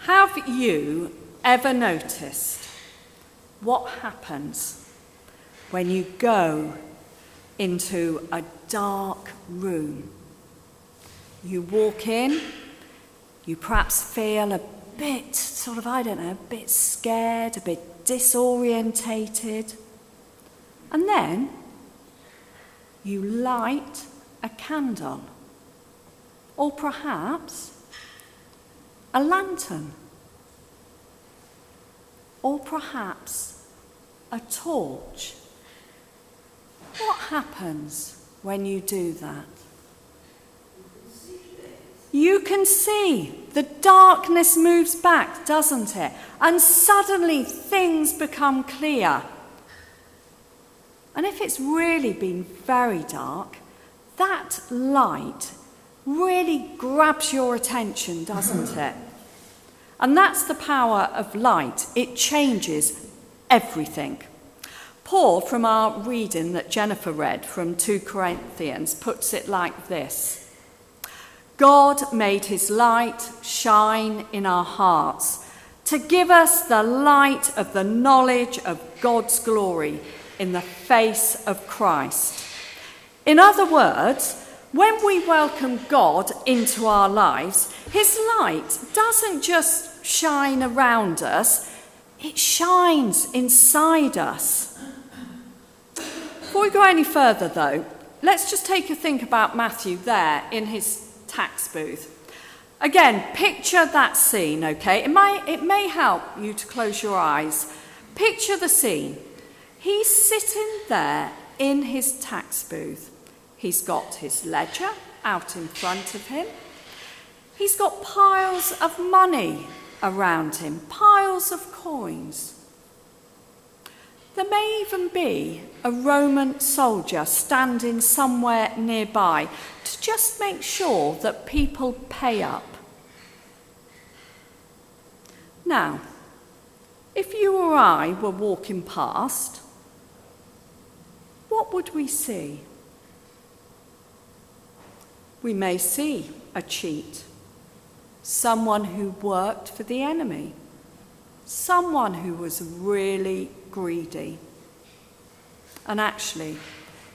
Have you ever noticed what happens when you go into a dark room? You walk in, you perhaps feel a bit a bit scared, a bit disorientated. And then you light a candle, or perhaps a lantern, or perhaps a torch. What happens when you do that? You can see. The darkness moves back, doesn't it? And suddenly things become clear. And if it's really been very dark, that light really grabs your attention, doesn't it? And that's the power of light. It changes everything. Paul, from our reading that Jennifer read from 2 Corinthians, puts it like this. God made his light shine in our hearts to give us the light of the knowledge of God's glory in the face of Christ. In other words, when we welcome God into our lives, his light doesn't just shine around us, it shines inside us. Before we go any further though, let's just take a think about Matthew there in his tax booth. Again, picture that scene, okay? It may help you to close your eyes. Picture the scene. He's sitting there in his tax booth. He's got his ledger out in front of him. He's got piles of money around him, piles of coins. There may even be a Roman soldier standing somewhere nearby to just make sure that people pay up. Now, if you or I were walking past, what would we see? We may see a cheat, someone who worked for the enemy, someone who was really greedy, and actually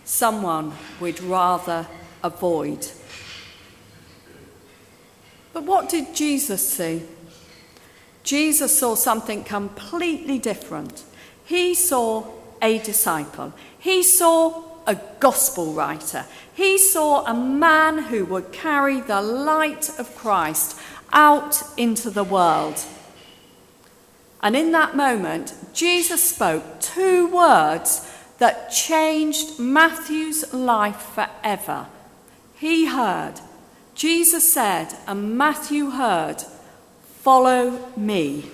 someone we'd rather avoid. But what did Jesus see? Jesus saw something completely different. He saw a disciple. He saw a gospel writer. He saw a man who would carry the light of Christ out into the world. And in that moment, Jesus spoke 2 words that changed Matthew's life forever. He heard, Jesus said, and Matthew heard, "Follow me."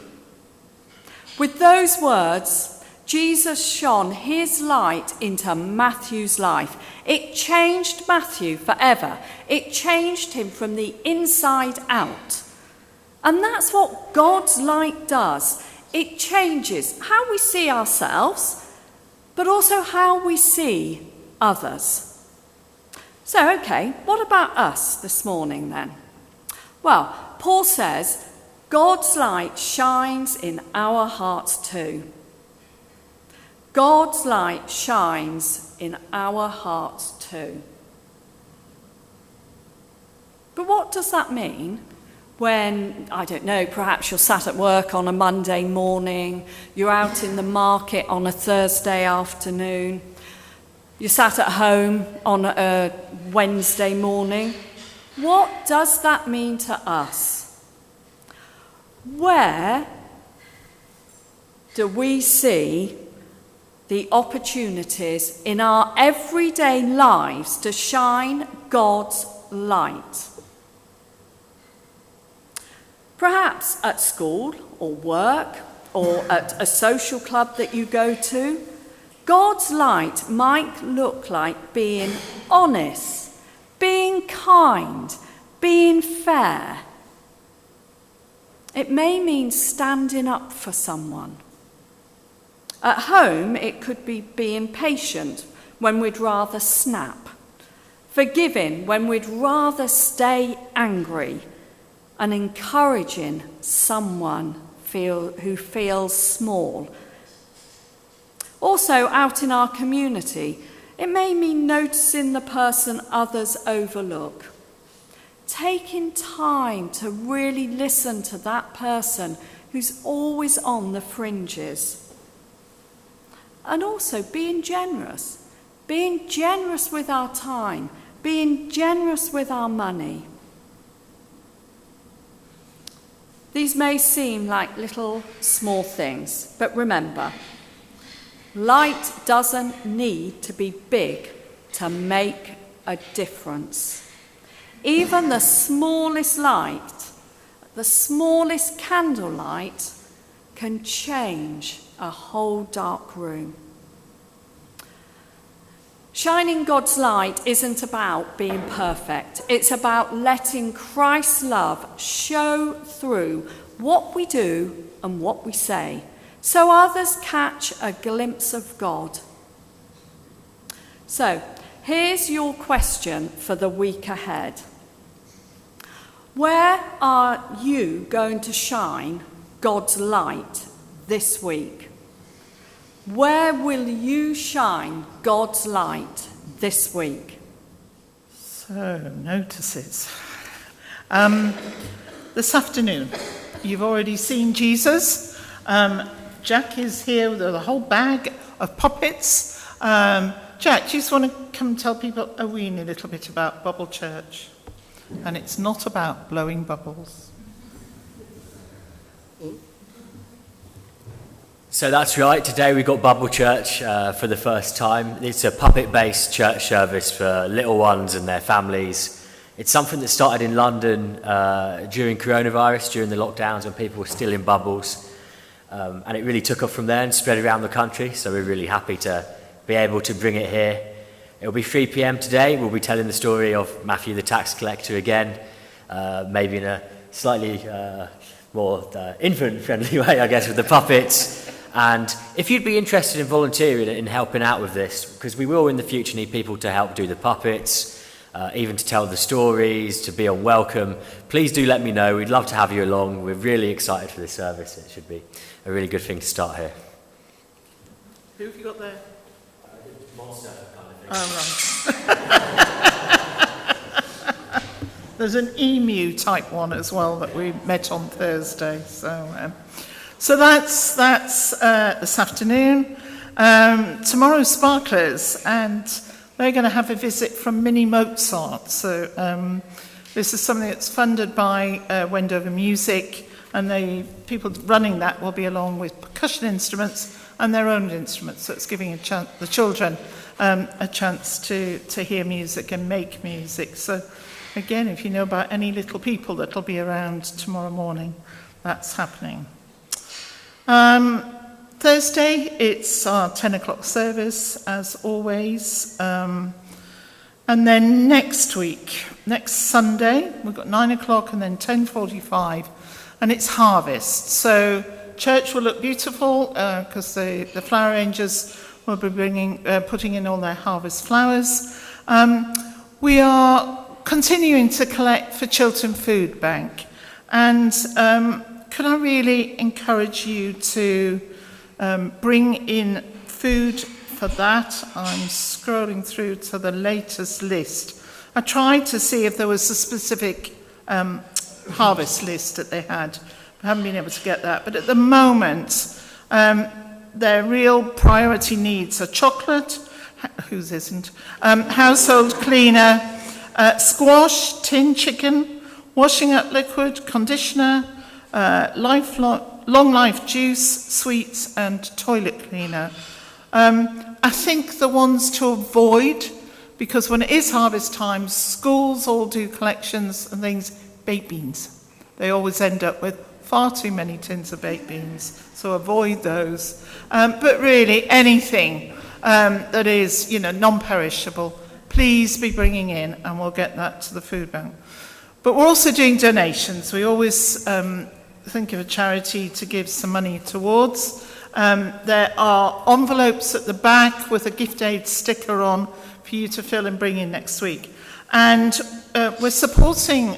With those words, Jesus shone his light into Matthew's life. It changed Matthew forever. It changed him from the inside out. And that's what God's light does. It changes how we see ourselves, but also how we see others. So, okay, what about us this morning then? Well, Paul says, God's light shines in our hearts too. God's light shines in our hearts too. But what does that mean? When, I don't know, perhaps you're sat at work on a Monday morning, you're out in the market on a Thursday afternoon, you're sat at home on a Wednesday morning. What does that mean to us? Where do we see the opportunities in our everyday lives to shine God's light? Perhaps at school or work or at a social club that you go to, God's light might look like being honest, being kind, being fair. It may mean standing up for someone. At home, it could be being patient when we'd rather snap, forgiving when we'd rather stay angry, and encouraging someone who feels small. Also, out in our community, it may mean noticing the person others overlook. Taking time to really listen to that person who's always on the fringes. And also being generous with our time, being generous with our money. These may seem like little small things, but remember, light doesn't need to be big to make a difference. Even the smallest light, the smallest candlelight, can change a whole dark room. Shining God's light isn't about being perfect. It's about letting Christ's love show through what we do and what we say, so others catch a glimpse of God. So, here's your question for the week ahead. Where are you going to shine God's light this week? Where will you shine God's light this week? So, notices. This afternoon, you've already seen Jesus. Jack is here with a whole bag of puppets. Jack, do you just want to come tell people a weeny little bit about Bubble Church? And it's not about blowing bubbles. So that's right, today we've got Bubble Church for the first time. It's a puppet-based church service for little ones and their families. It's something that started in London during coronavirus, during the lockdowns when people were still in bubbles. And it really took off from there and spread around the country, so we're really happy to be able to bring it here. It'll be 3 p.m. today. We'll be telling the story of Matthew the tax collector again, maybe in a slightly more infant-friendly way, I guess, with the puppets. And if you'd be interested in volunteering and helping out with this, because we will in the future need people to help do the puppets, even to tell the stories, to be on welcome, please do let me know. We'd love to have you along. We're really excited for this service. It should be a really good thing to start here. Who have you got there? Monster kind of thing. Oh, right. There's an emu type one as well that we met on Thursday. So that's this afternoon. Tomorrow's Sparklers, and they're going to have a visit from Mini Mozart. So this is something that's funded by Wendover Music, and the people running that will be along with percussion instruments and their own instruments. So it's giving the children a chance to hear music and make music. So again, if you know about any little people that'll be around tomorrow morning, that's happening. Thursday, it's our 10 o'clock service, as always. And then next week, next Sunday, we've got 9 o'clock and then 10:45, and it's harvest. So church will look beautiful because the flower rangers will be putting in all their harvest flowers. We are continuing to collect for Chiltern Food Bank, and can I really encourage you to bring in food for that? I'm scrolling through to the latest list. I tried to see if there was a specific harvest list that they had. I haven't been able to get that. But at the moment, their real priority needs are chocolate, whose isn't, household cleaner, squash, tin chicken, washing up liquid, conditioner, long life juice, sweets, and toilet cleaner. I think the ones to avoid, because when it is harvest time, schools all do collections and things, baked beans. They always end up with far too many tins of baked beans, so avoid those. But really, anything that is, non-perishable, please be bringing in, and we'll get that to the food bank. But we're also doing donations. We always think of a charity to give some money towards. There are envelopes at the back with a gift aid sticker on for you to fill and bring in next week. And we're supporting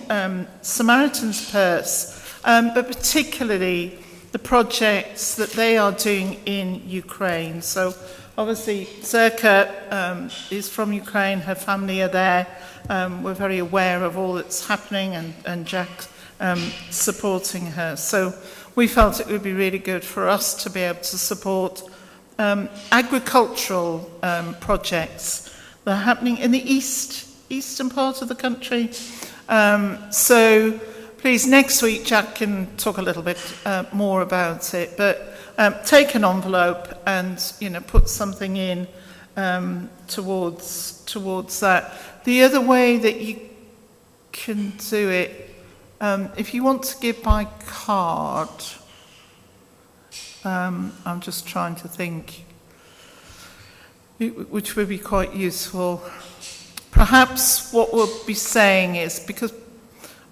Samaritan's Purse, but particularly the projects that they are doing in Ukraine. So obviously Zerka is from Ukraine, her family are there. We're very aware of all that's happening, and Jack supporting her. So we felt it would be really good for us to be able to support agricultural projects that are happening in the eastern part of the country. So please, next week Jack can talk a little bit more about it, but take an envelope and put something in towards that. The other way that you can do it, if you want to give by card, I'm just trying to think, which would be quite useful. Perhaps what we'll be saying is, because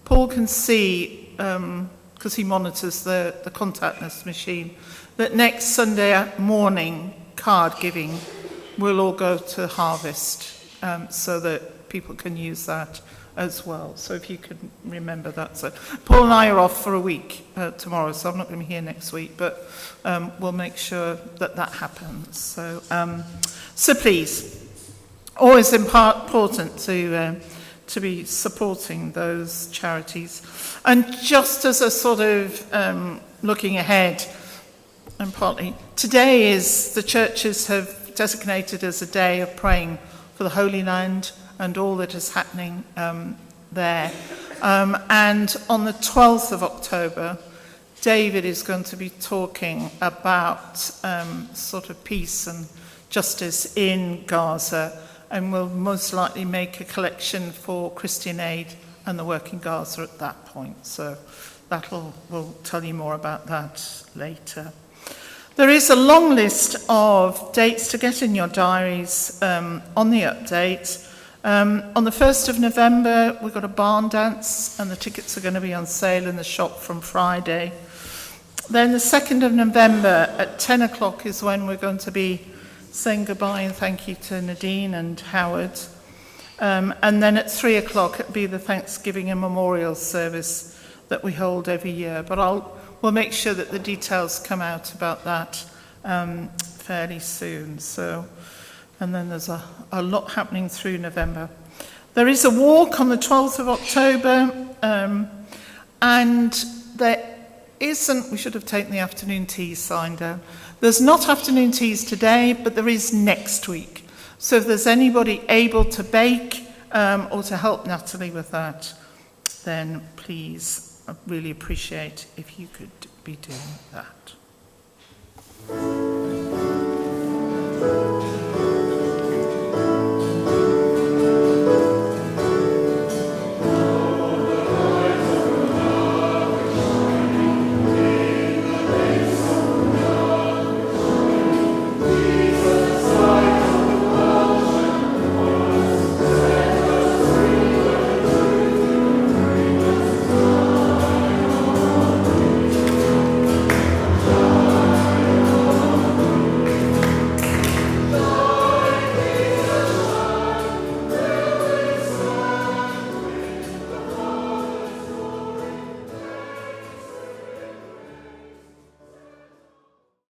Paul can see, because he monitors the contactless machine, that next Sunday morning card giving will all go to Harvest, so that people can use that as well. So if you could remember that. So Paul and I are off for a week tomorrow, so I'm not going to be here next week, but we'll make sure that happens. So please, always important to be supporting those charities. And just as a sort of looking ahead, and partly today is, the churches have designated as a day of praying for the Holy Land and all that is happening there. And on the 12th of October, David is going to be talking about sort of peace and justice in Gaza, and will most likely make a collection for Christian Aid and the work in Gaza at that point. So we'll tell you more about that later. There is a long list of dates to get in your diaries on the update. On the 1st of November, we've got a barn dance, and the tickets are going to be on sale in the shop from Friday. Then the 2nd of November at 10 o'clock is when we're going to be saying goodbye and thank you to Nadine and Howard. And then at 3 o'clock, it'll be the Thanksgiving and Memorial service that we hold every year. But we'll make sure that the details come out about that fairly soon. And then there's a lot happening through November. There is a walk on the 12th of October, and there isn't, we should have taken the afternoon tea sign down. There's not afternoon teas today, but there is next week. So if there's anybody able to bake or to help Natalie with that, then please, I'd really appreciate if you could be doing that.